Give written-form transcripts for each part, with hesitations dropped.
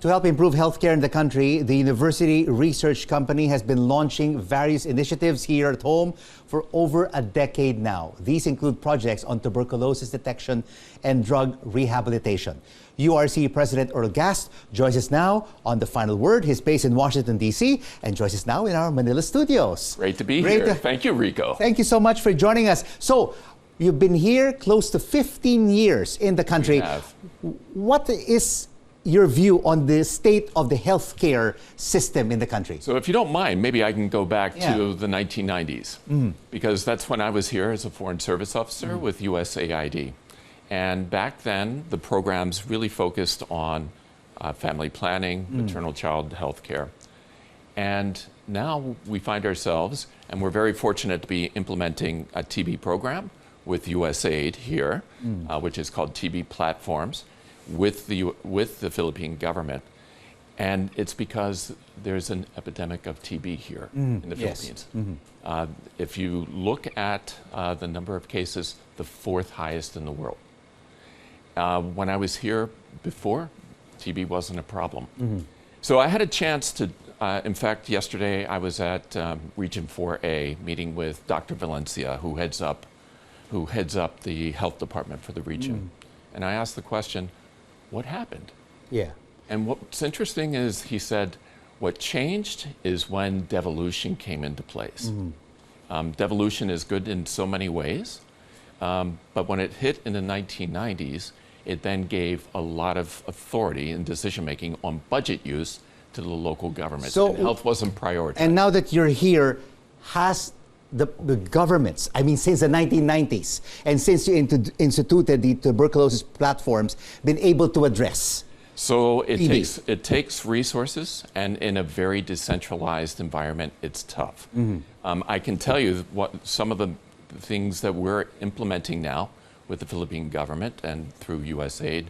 To help improve healthcare in the country, the University Research Company has been launching various initiatives here at home for over a decade now. These include projects on tuberculosis detection and drug rehabilitation. URC President Earl Gast joins us now on The Final Word. He's based in Washington, D.C. and joins us now in our Manila studios. Great to be here. Thank you, Rico. Thank you so much for joining us. So, you've been here close to 15 years in the country. We have. What is your view on the state of the healthcare system in the country? So if you don't mind, maybe I can go back to the 1990s, because that's when I was here as a Foreign Service Officer with USAID. And back then, the programs really focused on family planning, maternal-child health care. And now we find ourselves, and we're very fortunate to be implementing a TB program with USAID here, which is called TB Platforms, with the Philippine government. And it's because there's an epidemic of TB here in the Philippines. If you look at the number of cases, the fourth highest in the world. When I was here before, TB wasn't a problem. So I had a chance to, in fact, yesterday I was at Region 4A meeting with Dr. Valencia, who heads up the health department for the region. And I asked the question, what happened? Yeah. And what's interesting is he said, what changed is when devolution came into place. Devolution is good in so many ways, but when it hit in the 1990s, it then gave a lot of authority and decision-making on budget use to the local government. So, and health wasn't prioritized. And now that you're here, has the governments, I mean, since the 1990s, and since you instituted the tuberculosis platforms, been able to address? So it takes resources, and in a very decentralized environment, it's tough. I can tell you what some of the things that we're implementing now with the Philippine government and through USAID,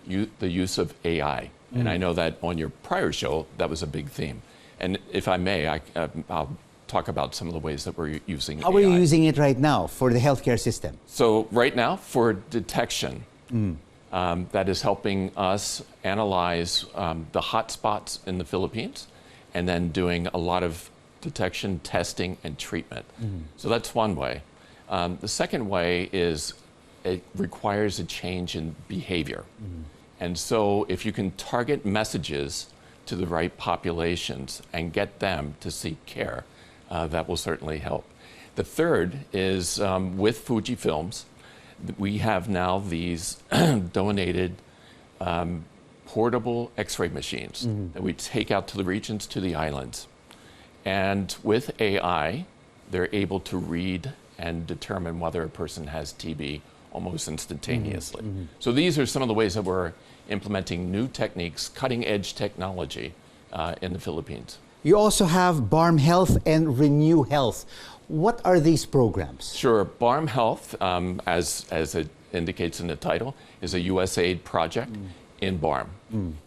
the use of AI. And I know that on your prior show, that was a big theme. And if I may, I'll talk about some of the ways that we're using AI. How are you using it right now for the healthcare system? So right now, for detection, that is helping us analyze the hotspots in the Philippines and then doing a lot of detection, testing, and treatment. So that's one way. The second way is it requires a change in behavior. And so if you can target messages to the right populations and get them to seek care, that will certainly help. The third is with Fujifilms, we have now these donated portable X-ray machines that we take out to the regions, to the islands. And with AI, they're able to read and determine whether a person has TB almost instantaneously. So these are some of the ways that we're implementing new techniques, cutting-edge technology in the Philippines. You also have BARM Health and Renew Health. What are these programs? Sure. BARM Health, as it indicates in the title, is a USAID project in BARM.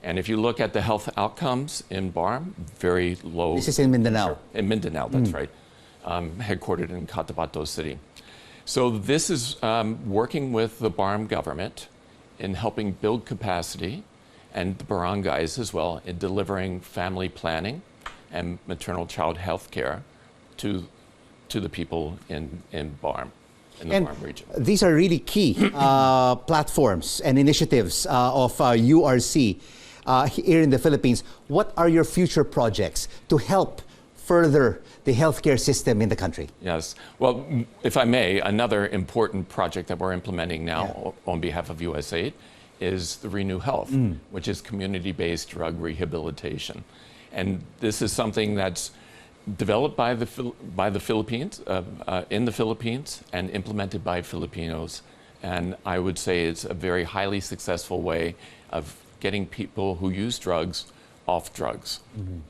And if you look at the health outcomes in BARM, very low. This is in Mindanao. In Mindanao, that's right. Headquartered in Cotabato City. So this is working with the BARM government in helping build capacity, and the barangays as well, in delivering family planning and maternal-child health care to the people in BARM, in the BARM region. These are really key platforms and initiatives of URC here in the Philippines. What are your future projects to help further the healthcare system in the country? Yes. Well, if I may, another important project that we're implementing now on behalf of USAID is the Renew Health, which is community-based drug rehabilitation. And this is something that's developed by the Philippines, in the Philippines, and implemented by Filipinos. And I would say it's a very highly successful way of getting people who use drugs off drugs.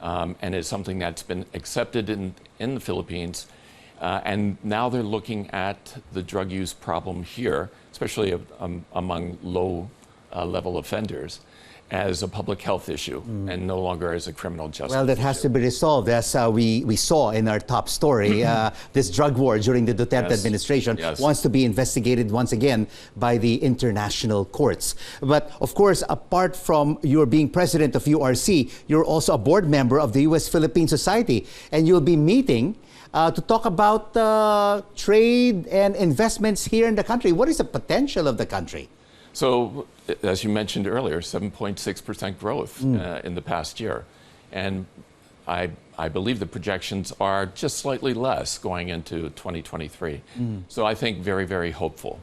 And it's something that's been accepted in the Philippines. And now they're looking at the drug use problem here, especially among low level offenders. as a public health issue and no longer as a criminal justice Well, that has issue. to be resolved, as we saw in our top story. This drug war during the Duterte administration wants to be investigated once again by the international courts. But of course, apart from your being president of URC, you're also a board member of the U.S. Philippine Society, and you'll be meeting to talk about trade and investments here in the country. What is the potential of the country? So, as you mentioned earlier, 7.6% growth in the past year. And I believe the projections are just slightly less going into 2023. So I think very, very hopeful.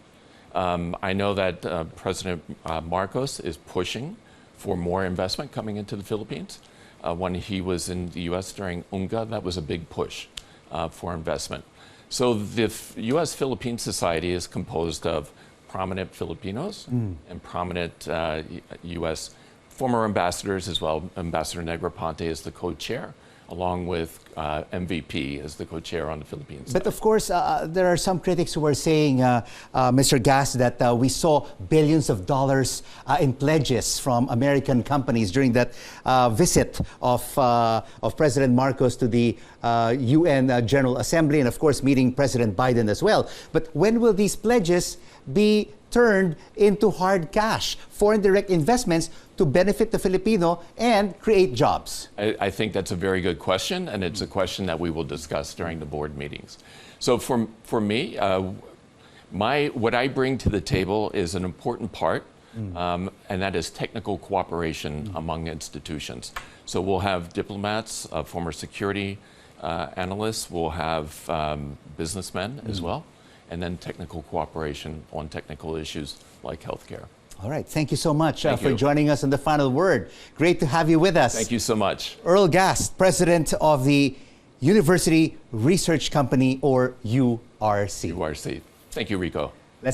I know that President Marcos is pushing for more investment coming into the Philippines. When he was in the U.S. during UNGA, that was a big push for investment. So the U.S. Philippine Society is composed of prominent Filipinos and prominent U.S. former ambassadors as well. Ambassador Negroponte is the co-chair, along with MVP as the co-chair on the Philippines. But of course, there are some critics who are saying, Mr. Gast, that we saw billions of dollars in pledges from American companies during that visit of President Marcos to the UN General Assembly, and of course meeting President Biden as well. But when will these pledges be turned into hard cash, foreign direct investments to benefit the Filipino and create jobs? I think that's a very good question, and it's a question that we will discuss during the board meetings. So for me, what I bring to the table is an important part, and that is technical cooperation among institutions. So we'll have diplomats, former security analysts, we'll have businessmen as well, and then technical cooperation on technical issues like healthcare. All right. Thank you so much for you. joining us on The Final Word. Great to have you with us. Thank you so much. Earl Gast, president of the University Research Company, or URC. URC. Thank you, Rico.